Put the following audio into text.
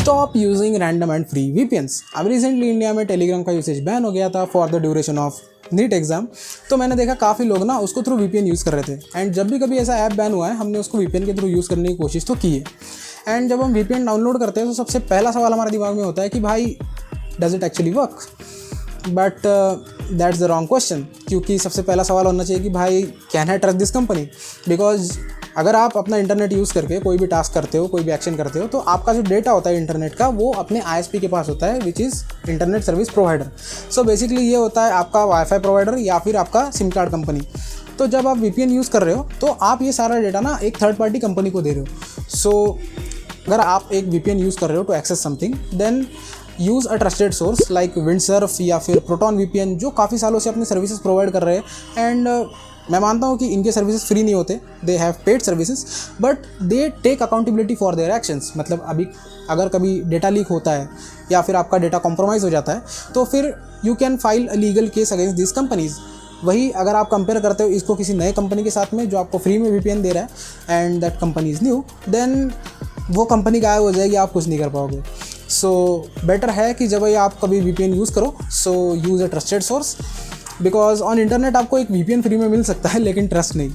Stop using random and free VPNs. अब recently India में Telegram का यूसेज बैन हो गया था for the duration of NEET exam. तो मैंने देखा काफ़ी लोग ना उसको थ्रू वीपीएन यूज़ कर रहे थे। एंड जब भी कभी ऐसा ऐप बैन हुआ है हमने उसको वीपीएन के थ्रू यूज़ करने की कोशिश तो की है। एंड जब हम वीपीएन डाउनलोड करते हैं तो सबसे पहला सवाल हमारे दिमाग में होता है कि भाई does it actually work. But that's the wrong question, क्योंकि सबसे पहला सवाल होना चाहिए कि भाई can I trust this company. Because अगर आप अपना इंटरनेट यूज़ करके कोई भी टास्क करते हो, कोई भी एक्शन करते हो, तो आपका जो डेटा होता है इंटरनेट का वो अपने आईएसपी के पास होता है, which is internet service provider. So basically ये होता है आपका वाईफाई प्रोवाइडर या फिर आपका सिम कार्ड कंपनी। तो जब आप वीपीएन यूज़ कर रहे हो तो आप ये सारा डेटा ना एक थर्ड पार्टी कंपनी को दे रहे हो। सो अगर आप एक वीपीएन यूज़ कर रहे हो to access something, then use a trusted source like Windsurf या फिर प्रोटॉन वीपीएन, जो काफ़ी सालों से अपनी सर्विसेज प्रोवाइड कर रहे हैं। एंड मैं मानता हूँ कि इनके सर्विसेज फ्री नहीं होते, they have paid services, but they take accountability for their actions. मतलब अभी अगर कभी डेटा लीक होता है या फिर आपका डेटा कॉम्प्रोमाइज़ हो जाता है तो फिर you can file a legal case against this companies. वही अगर आप कंपेयर करते हो इसको किसी नए कंपनी के साथ में जो आपको फ्री में वीपीएन दे रहा है and that company is new, then वो कंपनी गायब हो जाएगी, आप कुछ नहीं कर पाओगे। सो बेटर है कि जब आप कभी वीपीएन यूज़ करो so use a trusted source, because on internet आपको एक वीपीएन फ्री में मिल सकता है लेकिन ट्रस्ट नहीं।